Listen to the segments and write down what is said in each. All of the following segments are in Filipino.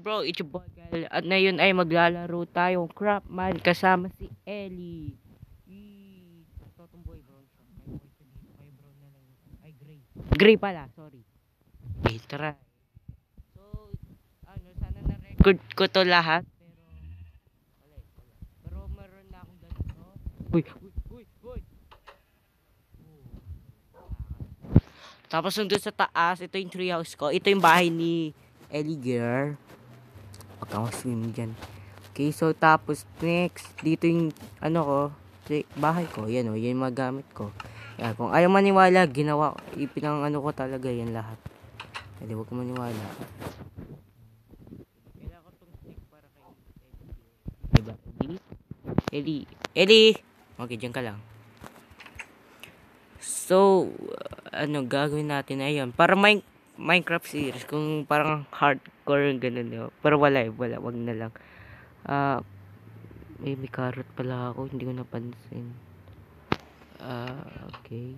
Bro, it's your boy Kyle. At ngayon ay maglalaro tayong Craftman kasama si Ellie. Ito tong boy bro. May brown na lang. Ay, gray. Gray pala, sorry. Okay, tara. So, sana na-record ko to lahat. Pero meron na akong ganito. Uy. Tapos nung doon sa taas, ito yung treehouse ko. Ito yung bahay ni Ellie Girl. Pagka-swim dyan. Okay, so tapos next, dito yung bahay ko. Yan o, yan yung mga gamit ko. Yan, kung ayaw maniwala, ginawa, ipinang ko talaga yan lahat. Hindi, huwag ko maniwala. Kailangan ko itong stick para kay Ellie. Diba? Ellie! Okay, dyan ka lang. So, gagawin natin ayun. Para Minecraft series, kung parang hardcore ganun, no? Pero wag na lang. May carrot pala ako, hindi ko napansin. Okay.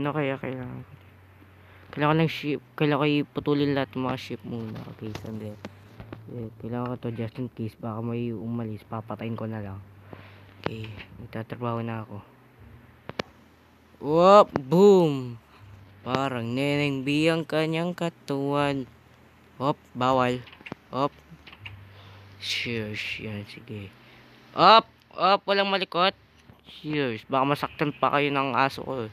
Kaya kailangan ng sheep. Kailangan ko iputulin lahat ng mga sheep muna. Okay, sandali. Kailangan ko to just in case baka may umalis, papatayin ko na lang. Okay, nagtatrabaho na ako. Whoop! Boom! Parang neneng biyang kanyang katawan. Hop, bawal. Hop. Cheers. Yan, sige. Hop! Hop, walang malikot. Cheers. Baka masaktan pa kayo ng aso ko.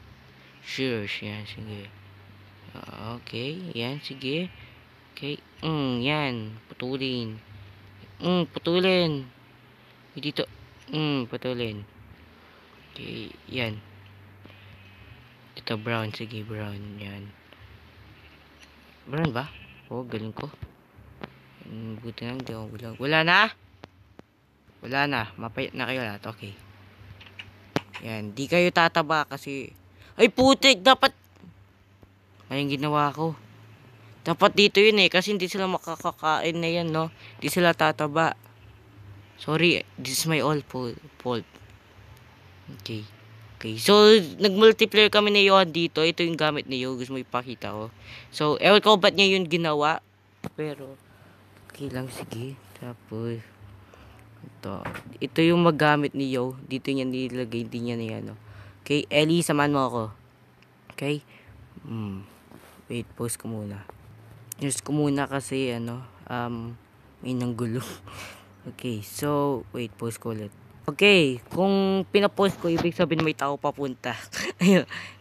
Cheers. Yan, sige. Okay, yan, sige. Okay. Yan. Putulin. Putulin. Dito. Putulin. Okay, yan. Ito brown, sige, brown. Yan. Brown ba? Oh, galing ko. Buti na, hindi ako gulang. Wala na. Mapayat na kayo lahat. Okay. Yan. Di kayo tataba kasi... Ay, putik! Dapat... Ayun ginawa ko. Dapat dito yun eh. Kasi hindi sila makakakain na yan, no? Hindi sila tataba. Sorry. This is my all fault. Okay. Okay. So, nag-multiplayer kami ni Johan dito. Ito yung gamit ni Yo. Gusto mo ipakita ko. So, ewan ko ba't niya yun ginawa. Pero... Okay lang, sige. Tapos, ito yung magamit ni Yo. Dito niya nilagay, hindi niya na Okay, Ellie, samahan mo ako. Okay? Wait, pause ko muna. Pause ko muna kasi, may nanggulo. Okay, so, wait, pause ko ulit. Okay, kung pinapost ko, ibig sabihin may tao papunta.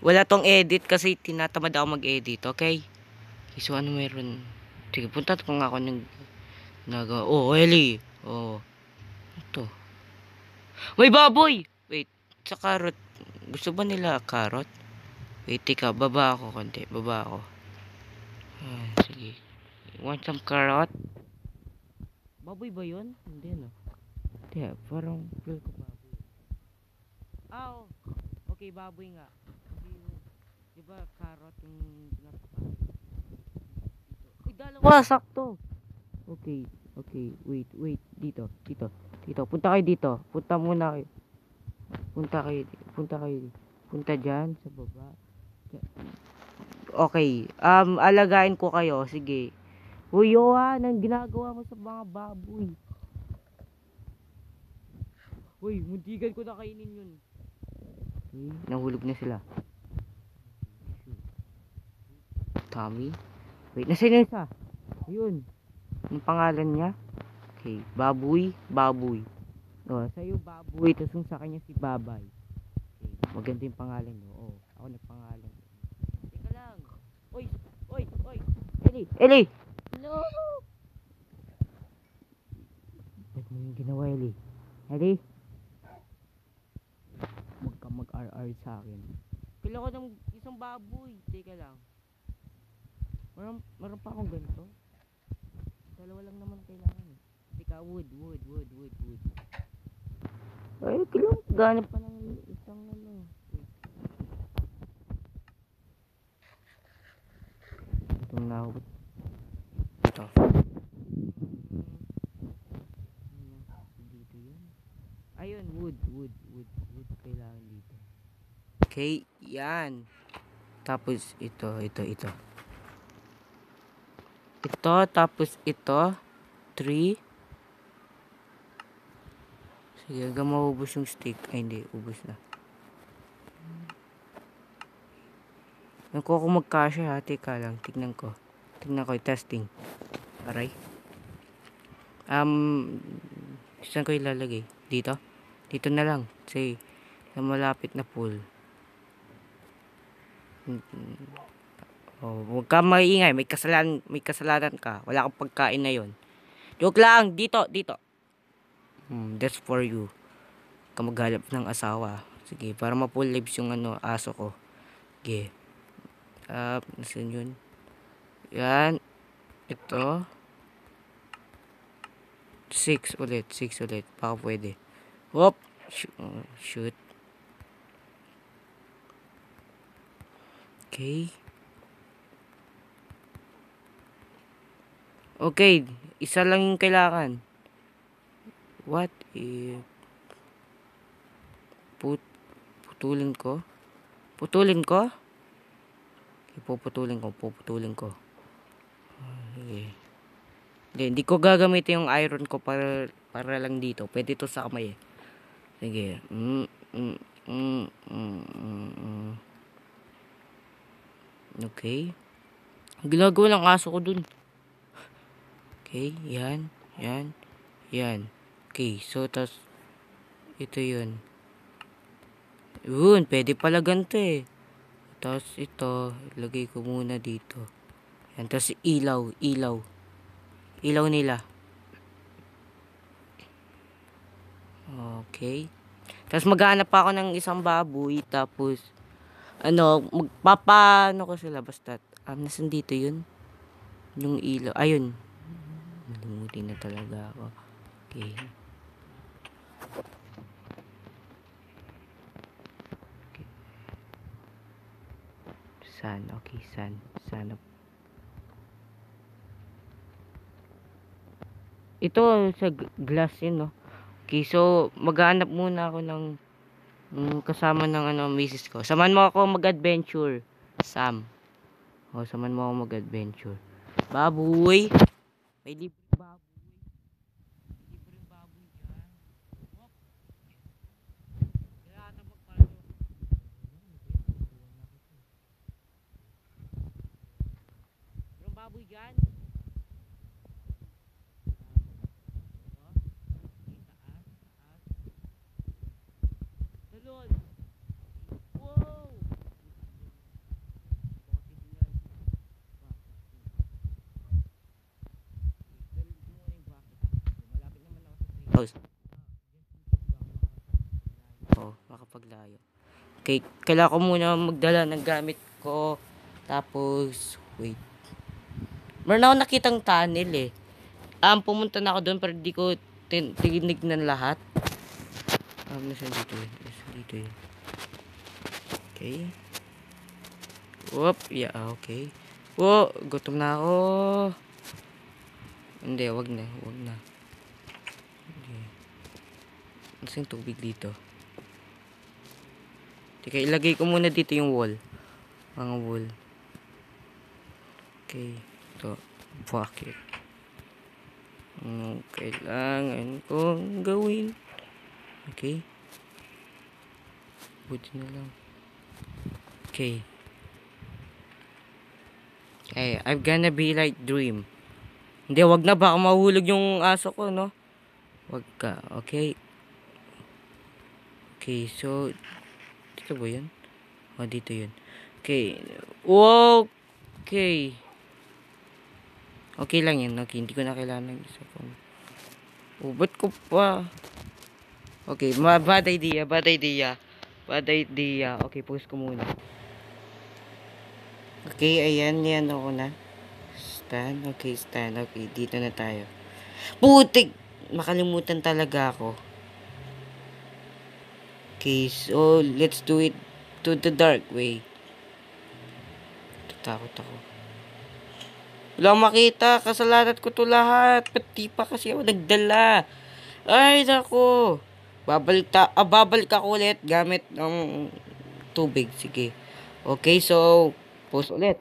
Wala tong edit kasi tinatamad ako mag-edit, okay? So, ano meron? Sige, punta ko nga ako ng Ellie. Oh. Ito. May baboy! Wait, sa carrot. Gusto ba nila carrot? Wait, tika, baba ako konti. Baba ako. Sige. Want some carrot? Baboy ba yun? Hindi, no? Hindi, parang feel ko baboy. Oh. Okay, baboy nga. Diba carrot yung pinapakain? Uy, dalawa, sakto. Okay, wait, dito. Punta kayo dito. Punta muna kayo. Punta dyan, sa baba. Okay, alagain ko kayo, sige. Uy, Johan, ang ginagawa mo sa mga baboy. Uy, muntikan ko na kainin yun. Okay, nahulog na sila. Tommy. Wait, nasa yun isa? Ayun. Ang pangalan niya? Okay, baboy. Oh, sa'yo baboy, tapos sa kanya si Babay. Okay, maganda yung pangalan niyo. Oh, ako nagpangalan. Teka lang. Oy. Eli! No! Ba't mo yung ginawa, Eli? Eli? Huwag kang mag-RR sa akin. Kailangan ko ng isang baboy. Teka lang. Meron pa akong ganito. Dalawa lang naman kailangan eh. Teka, wood. Ay, kailangan ganap pa ng isang Wait. Itong nahubot. Ito. Dito yun. Ayun, wood. Kailangan dito. Okay, yan. Tapos ito. ito, tapos ito. 3. Sige, hanggang maubos yung stick. Ay, hindi. Ubos na. Nakuha ko magkasya ha. Teka lang. Tignan ko. Testing. Aray. Saan ko ilalagay? Dito? Dito na lang. Say, sa malapit na pool. Oh, huwag ka maingay. May kasalanan ka. Wala kang pagkain na yon. Joke lang. Dito. That's for you. Ka maghanap ng asawa. Sige, para ma-full lives yung aso ko. Sige. Nasaan yun? Yan. Ito. 6 ulit. Baka pwede. Hop. Shoot. Okay. Okay. Isa lang yung kailangan. What if putulin ko? Puputulin ko. Okay. Hindi ko gagamitin yung iron ko para lang dito. Pwede to sa kamay eh. Sige. Okay. Ginagawa ng aso ko dun. Okay, yan. Okay, so tas ito yun. Yun, pwede pala ganito eh. Tapos ito, ilagay ko muna dito. Yan, tapos ilaw. Ilaw nila. Okay. Tapos maghanap pa ako ng isang baboy. Tapos, magpapaano ko sila. Basta, nasan dito yun? Yung ilaw. Ayun. Nalimutin na talaga ako. Okay. Sun. Okay, sun. Ito, sa glass yun, no? Okay, so, maghanap muna ako ng kasama ng misis ko. Samahan mo ako mag-adventure. Sam. Samahan mo ako mag-adventure. Baboy. May libreng baboy. Kailangan magpalo. Yung baboy dyan. Talon. Wow. House. Makapaglayo. Okay, kailangan ko muna magdala ng gamit ko. Tapos, wait. Meron ako nakitang tunnel eh. Pumunta na ako doon pero di ko tinignan lahat. Nasaan dito eh. Okay. Whoop, yeah, okay. Gutom na ako. Hindi, wag na. Okay. Nasaan yung tubig dito? Teka, ilagay ko muna dito yung wall. Mga wall. Okay. Ito. Bucket. Kailangan kong gawin. Okay. Buti na lang. Okay. Hey, I'm gonna be like Dream. Hindi, wag na. Baka mahulog yung aso ko, no? Wag ka. Okay. Okay, so dito ba yun? Dito yun. Okay. Okay. Okay lang yan. Okay, hindi ko na kailangan ng isa pang. Ba't ko pa? Okay, bad idea. Okay, post ko muna. Okay, ayan. Yan ako na. Stand. Okay, dito na tayo. Putik! Makalimutan talaga ako. Okay, so let's do it to the dark way. Tatakot ako. Wala makita. Kasalanan ko to lahat. Pati pa kasi ako nagdala. Ay, nako. Babalik ako ulit gamit ng tubig. Sige. Okay, so post ulit.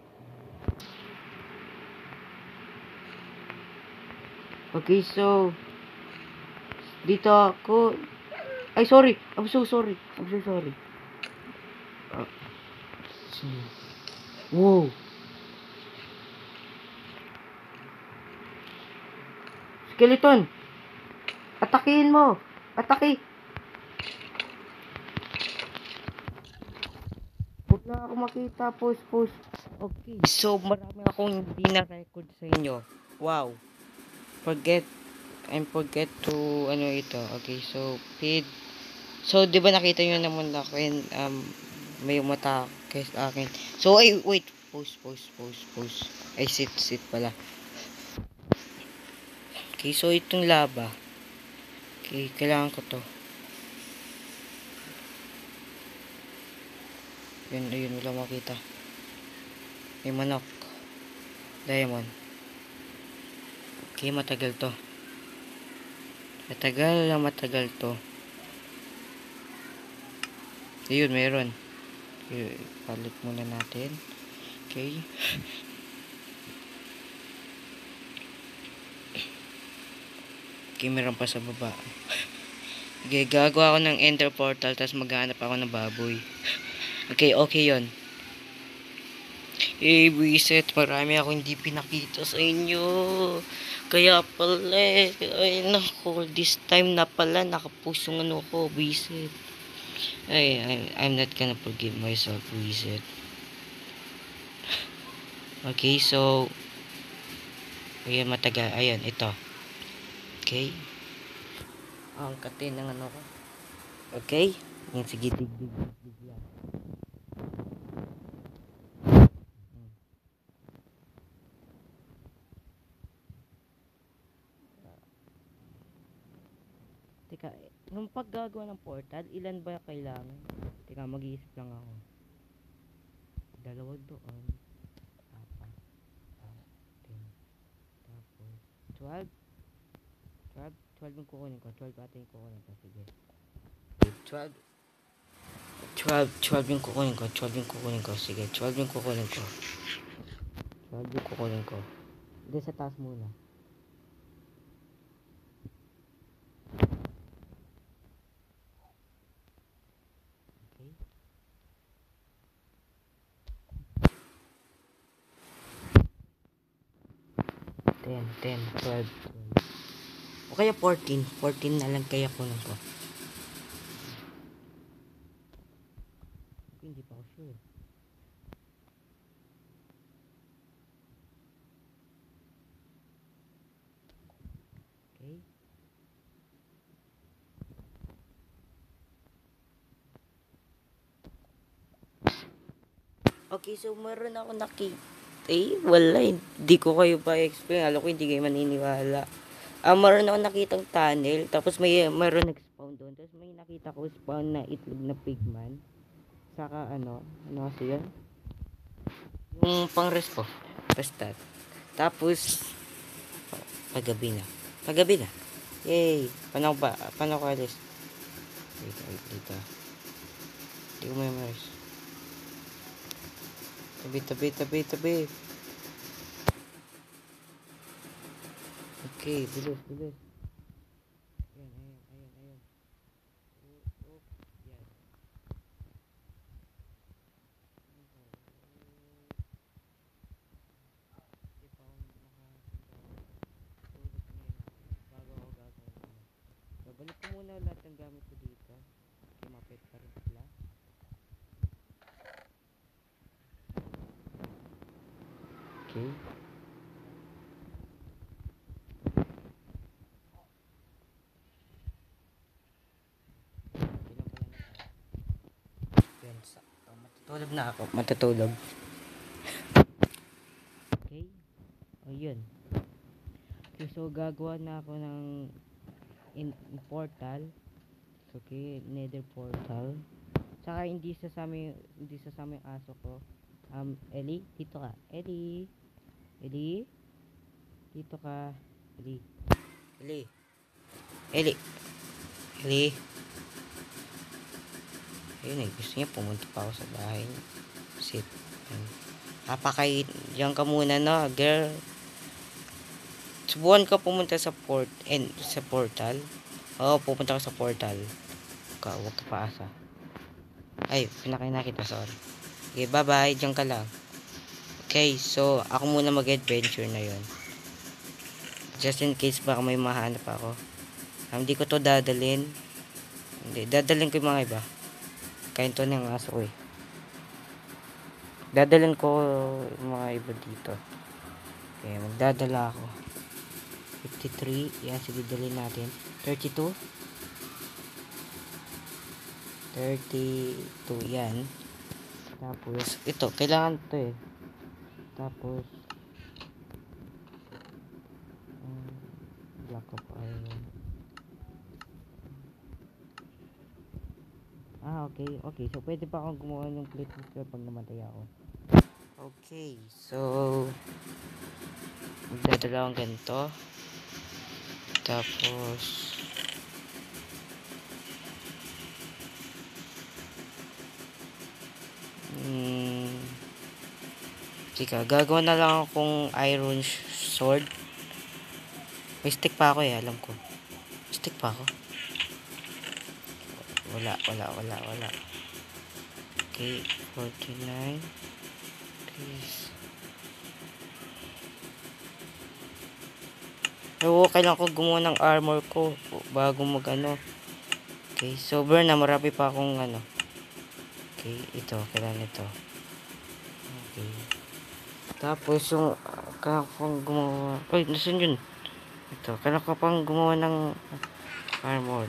Okay, so dito ako. Ay, sorry. I'm so sorry. I'm so sorry. Uh, wow. Skeleton. Atakihin mo. Atake. Huwag na ako makita. Push. Okay. So, marami akong hindi na-record sa inyo. Wow. Forget to, ano ito. Okay, so, feed. So, di ba nakita nyo naman akin, may umatake sa akin. So, ay, wait. Pause. Ay, sit pala. Okay, so, itong lava. Okay, kailangan ko to. Ayun, wala makita. May manok. Diamond. Okay, matagal to. Matagal to. Ayun, meron. Okay, palit muna natin. Okay. Okay, meron pa sa baba. Okay, gagawa ako ng ender portal, tapos maghanap ako ng baboy. Okay yun. Wiset, marami ako hindi pinakita sa inyo. Kaya pala, ay nako, this time na pala, nakapush yung ano ko, wiset. I'm not gonna forgive myself, wiset. Okay, so, ayan, matagal, ayan, ito. Okay. Ang katin ng ano ko. Okay. Yan, sige, dig yan. Teka, yung paggagawa ng portal, ilan ba kailangan? Teka, mag-iisip lang ako. 2 doon. 4. 10. Tapos, 12. 12 yung kukunin ko. 12 ata yung kukunin ko. Sige. 12 yung kukunin ko. 12 yung kukunin ko. Sige, 12 yung kukunin ko. 12 yung kukunin ko. Hindi, sa taas muna. Okay. 10, 12. O kaya 14. 14 na lang kaya kunin ko. Hindi pa ako sure. Okay. Okay, so meron ako nakita. Wala. Hindi ko kayo pa explain. Alam ko hindi kayo maniniwala. Meron ako nakitang tunnel. Tapos meron nag-spawn doon. Tapos may nakita ko spawn na itlog na pigman. Saka ano kasi yun? Yung pang-rest ko. Basta. Tapos, paggabi na. Yay! Paano ko alis? Dito. Hindi ko memorize. Tabi. Okay, bilis. Ayan. Yan. Hindi pa ako nakatulog ngayon. Bago ako gagawin. Babalik ko muna lahat ng gamit ko dito. Kumapit pa rin sila. Okay. Yan, sakto. Matutulog na ako. Okay. O yun. Okay, so gagawa na ako ng portal. Okay, nether portal. Saka hindi sasama yung aso ko. Ellie, dito ka. Ellie. Dito ka. Ellie. Ayun gusto niya pumunta pa ako sa bahay niya. Sit. Diyan ka muna, no, girl. Subukan ka pumunta sa sa portal. Oo, pupunta ka sa portal. Huwag ka paasa. Ay, pinakain na kita, sorry. Okay, bye-bye. Diyan ka lang. Okay, so, ako muna mag-adventure na yon. Just in case baka may mahanap ako. Hindi ko to dadalhin. Hindi, dadalhin ko yung mga iba. Kain to ng aso ko eh. Dadalhin ko yung mga iba dito. Okay, magdadala ako. 53. Yan, sige, dalhin natin. 32. 32. Yan. Tapos, ito, kailangan to eh. Tapos, block of iron. Okay. Okay, so pwede pa akong gumawa ng plate pag namatay ako. Okay, so magdadala akong ganito. Tapos tika, gagawa na lang akong iron sword. May stick pa ako eh, alam ko. Stick pa ako. Wala. Okay, 49. Please. So, kailangan ko gumawa ng armor ko bago mag-ano. Okay, so burn na, marami pa akong ano. Okay, ito, kailangan ito. Okay. Tapos yung kailangan ko pang gumawa. Ay, nasan yun? Ito, kailangan ko pang gumawa ng armor.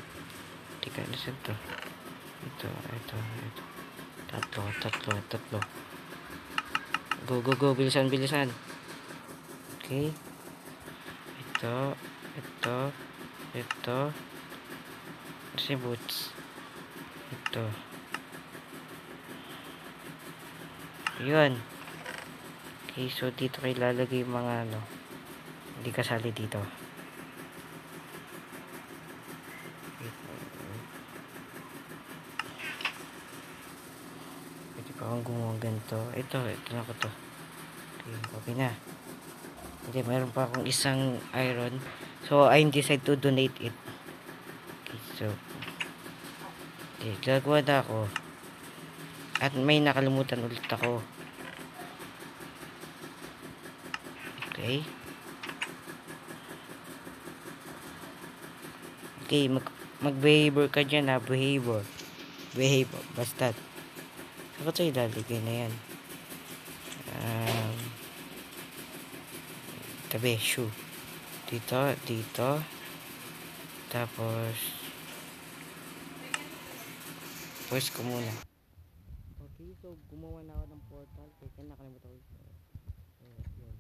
Tika, nasan to? Ito. Tatlo. Go, bilisan. Okay. Ito. Kasi boots. Ito. Yun. Okay, so dito kayo lalagay yung mga ano. Hindi kasali dito. Pwede pa akong gumawa ganito. Ito na ko to. Okay na. Hindi, mayroon pa akong isang iron. So, I decide to donate it. Okay, so gagawa na ako. At may nakalimutan ulit ako. Okay. Okay, mag-behavior ka dyan ha. Behavior. Basta. Saka ito ilalagay na yan. Tabi, shoe. Dito. Tapos pwes ko muna. Okay, so gumawa na ako ng portal. Teka, nakalimutan ko. Yun.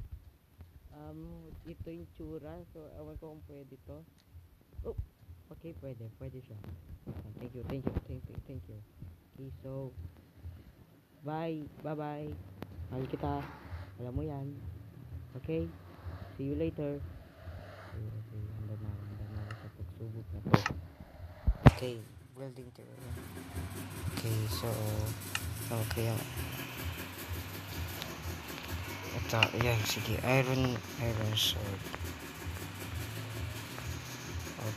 Ito yung tsura. So, ewan ko kung pwede to. Oh, okay, pwede siya. Thank you. Okay, so bye. Mahal kita. Alam mo yan. Okay, see you later. Okay, handa na ako sa pagsubok na to. Okay, welding table. Okay, so okay. Ito, yan, sige. Iron sword.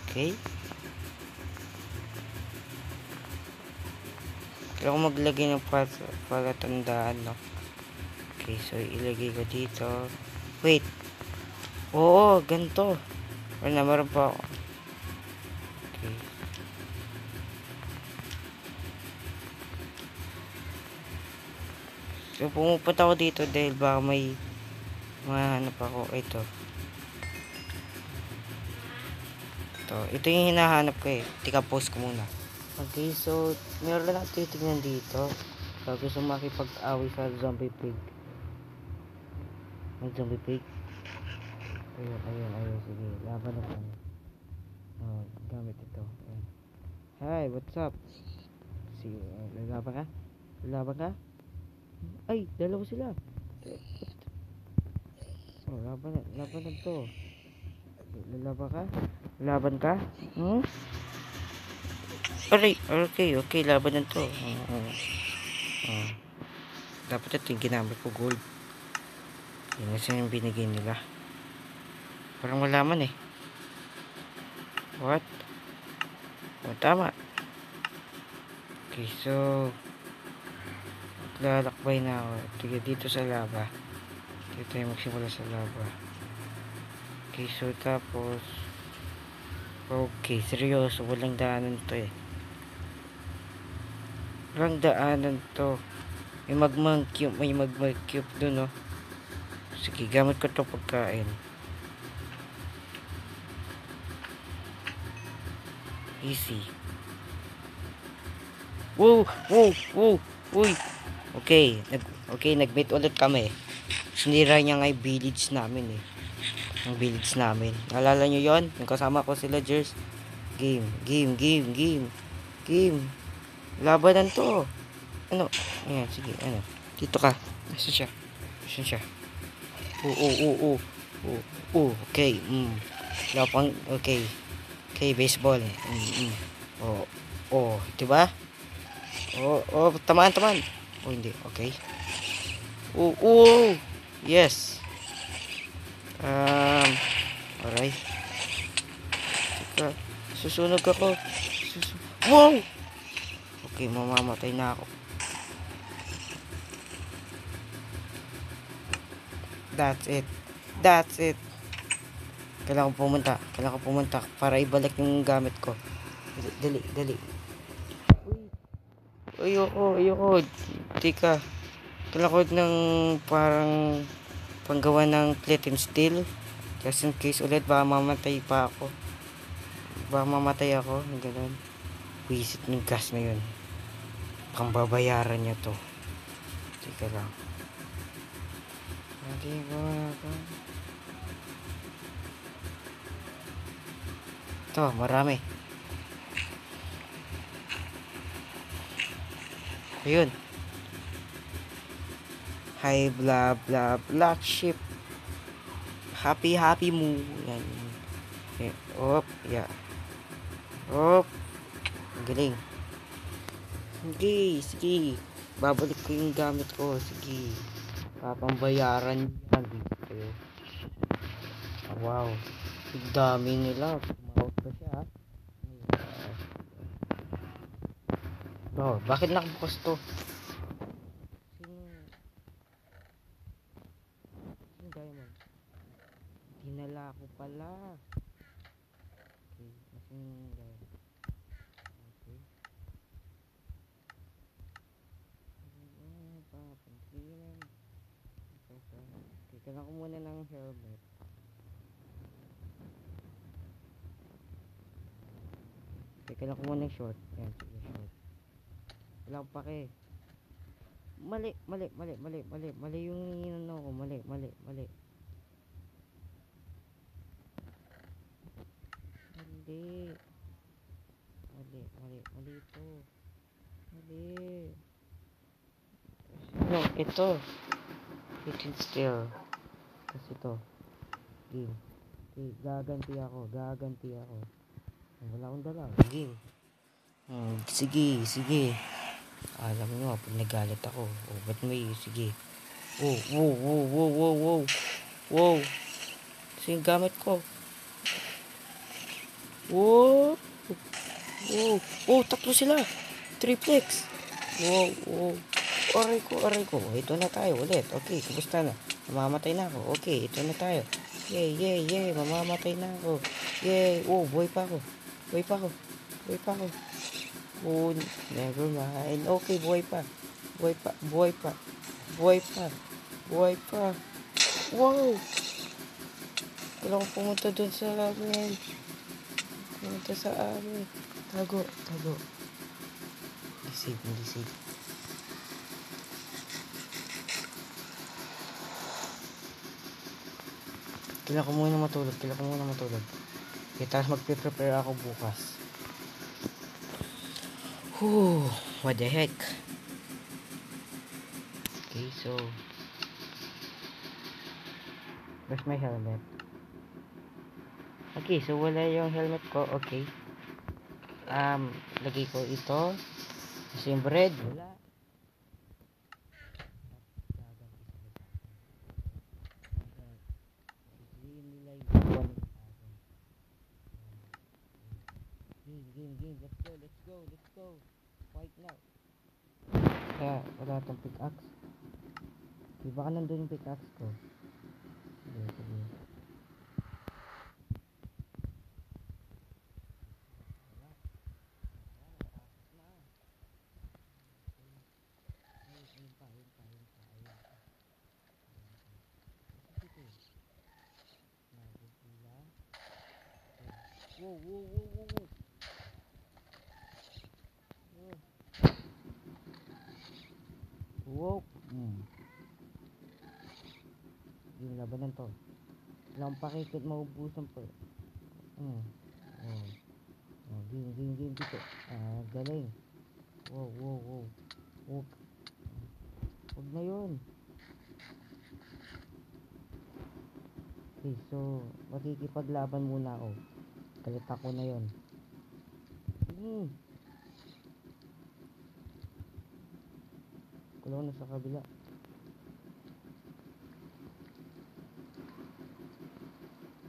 Okay. Kailangan ko maglagay ng palatandaan, no? Okay, so ilagay ko dito. Wait. Oo, ganito. Meron pa ako. Okay. So, pumupunta ako dito dahil baka may mahanap ako. Ito yung hinahanap ko eh. Tika, post ko muna. Okay, so meron lang titignan dito. So, gusto makipag-away sa zombie pig. May zombie pig. Ayun. Sige, laban na kami. Gamit ito. Ayan. Hi, what's up? Sige, lalaban ka? Ay, dalawa sila. Laban na to. Laban ka? Aray, okay, laban na to. Dapat ito yung ginamit ko, gold. Yun kasi yung binigay nila. Parang wala man eh. What? O, tama. Okay, so lalakbay na ako. Sige, dito sa lava. Dito tayo magsimula sa lava. Okay, so tapos okay, seryoso, walang daanan to eh. Walang daanan to. May magmang cube dun, no? Sige, gamit ko to pagkain. Easy. Woo! Woo! Woo! Uy! Okay, nag-meet ulit kami. Sinira niya nga yung village namin eh. Ang village namin. Naalala nyo yon? Yung kasama ko sila, Jers. Game. Labanan to. Ano? Ayan, sige, ano. Dito ka. Nasaan siya? Okay. Lapang, okay. Okay, baseball. Diba? Tamaan. Hindi, okay. Yes. Alright. Teka, susunog ako. Wow! Okay, mamamatay na ako. That's it. Kailangan ko pumunta para ibalik yung gamit ko. Dali. Ayoko. Tika. Kailangan ko ng parang panggawa ng plate and steel. Just in case ulit, baka mamatay ako. Ganun. Visit ng gas na yun. Pang babayaran niya to. Tika lang. Ito, marami. Ayun. Hi, blah, black sheep. Happy mo. Yan. Yeah. Galing. Sige. Babalik ko yung gamit ko. Sige. Papambayaran yan. Kayo. Wow. Ang dami nila. Tumawag pa siya. Bakit nakabukas to? Sino diamond? Dinala ko pala. Okay. Diamond? Okay. Papansin. Okay, kailangan ko muna ng helmet. Okay, kailangan ko muna ng short. Yan, sige, short. Wala ko pa kay. Mali yung inano ko. Mali. Ito. No, ito. Kitchen still. Kasi ito. Game. Okay, gaganti ako. Wala akong dala. Game. Sige. Alam nyo, pag nagalit ako. Ba't may, sige. Wow. Kasi yung gamit ko. Wow. Tatlo sila. Triplex. Wow. Aray ko. Ito na tayo ulit. Okay, kumusta na? Mamamatay na ako. Okay, ito na tayo. Yay. Mamamatay na ako. Yay. Buhay pa ako. Oh, never mind. Okay, buhay pa. Wow! Kailangan ko pumunta dun sa amin. Tago. Hindi safe. Kailangan ko muna matulog. Okay, tapos magpe-prepare ako bukas. What the heck? Okay, so where's my helmet? Okay, so wala yung helmet ko. Okay. Lagay ko ito. Kasi yung bread, wala. Nila yung game. Let's go. Fight now. Kaya, wala tong pickaxe. Okay, baka nandun yung pickaxe ko. Sige. Wow. Wow. Yung labanan to. Lang pakikit maubusan pa. Oh. Game dito. Galing. Wow. Wag. Wag na yun. Okay, so makikipaglaban muna ako. Galit ako na yun. Kulang na sa kabila.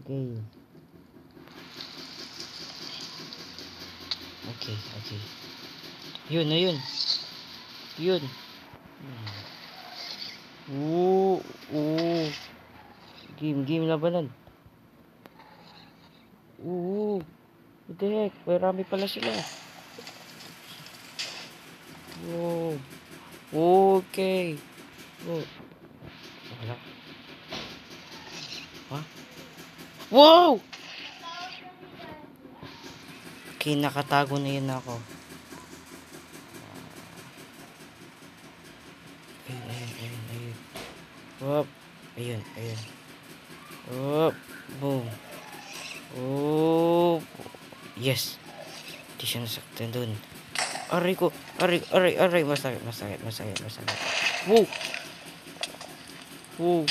Okay. Yun. Game labanan. What the heck? Marami pala sila. Wow. Okay. Wala. Ha? Wow! Okay, nakatago na yun ako. Ayun. Hop. Ayun. Hop. Boom. Oh. Yes. Di siya nasaktan dun. Aray ko. Aray. Masakit. Wow. Wow!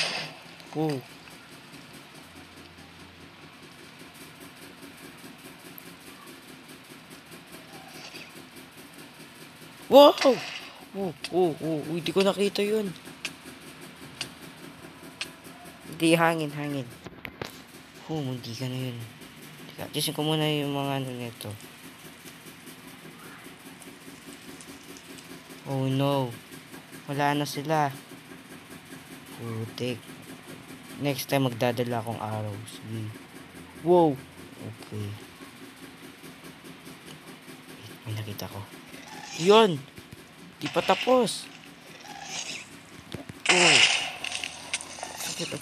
Hindi ko nakita yun. Hindi, hangin. Hindi ka na yun. Tisin ko muna yung mga ano nito. Oh no. Wala na sila. Putik. Next time magdadala akong araw. Sige. Wow. Okay. May nakita ko. Yun. Di pa tapos. Oh. Sakit.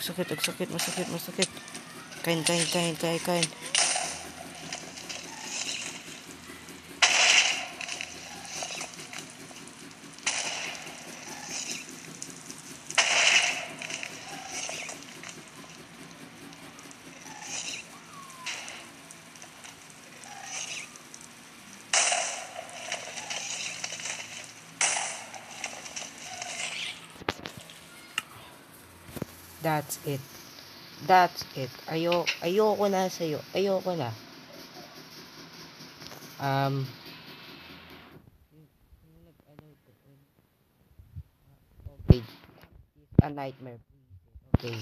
Masakit. Kain. That's it. Ayoko na sa'yo. Ayoko na. Okay. It's a nightmare. Okay.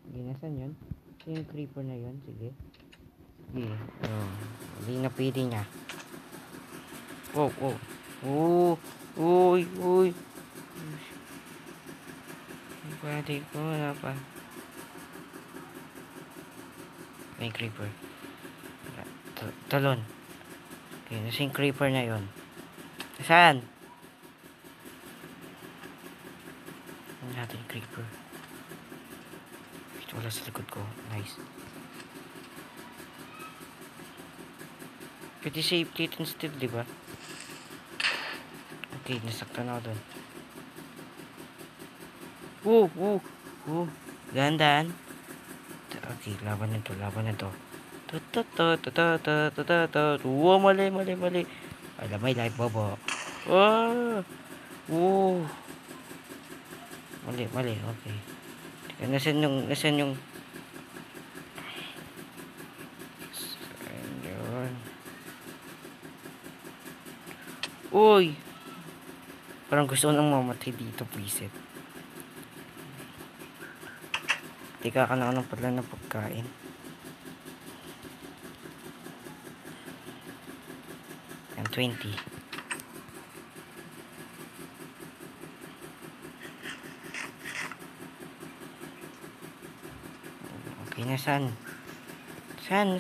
Sige, nasan yun? Yung creeper na yun. Sige. Hindi na pwede niya. Wow. Uy. Pwede ko na pa. May creeper. Talon. Okay, nasa yung creeper na yun. Saan? Ano natin yung creeper? Ito wala sa likod ko. Nice. Pwede safety instead, diba? Okay, nasaktan ako doon. Gandaan. Okay, laban nito. Wow, mali. Alam, may life baba. Mali. Okay. Teka, nasan yung ayun. Uy! Parang gusto ko nang mamatay dito, preset. Teka ka na ng pala ng pagkain. Yan, 20. Okay na, saan? Saan?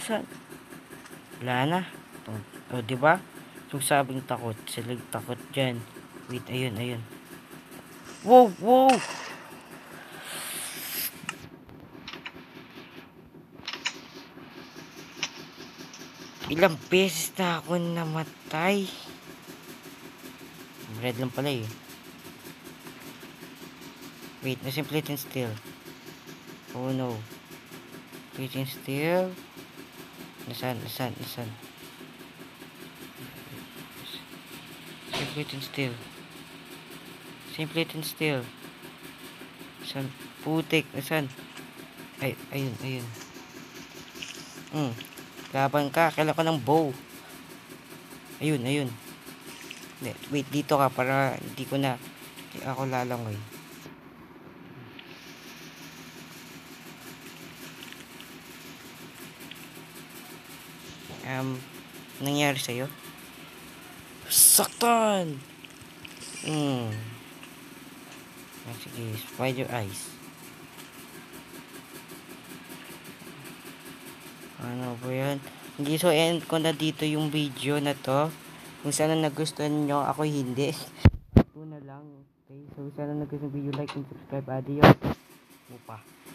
Wala na. O, diba? Yung sabing takot. Silag takot dyan. Wait, ayun. Wow! Ilang beses na ako namatay. Red lang pala eh. Wait, na-simplet and still. Oh no. Wait and still. Nasaan? Simplet and still. Nasaan? Putik. Nasaan? Ay, ayun. Laban ka. Kailan ko ng bow. Ayun. Wait, dito ka para hindi ako lalangoy. Nangyari sa'yo? Saktan! Sige, spider eyes. Ano ba yan? Hindi, so end ko na dito yung video na to. Kung sana nagustuhan nyo, ako hindi. Ito na lang. Okay, so sana nagustuhan yung video, like and subscribe. Adios. Mupa.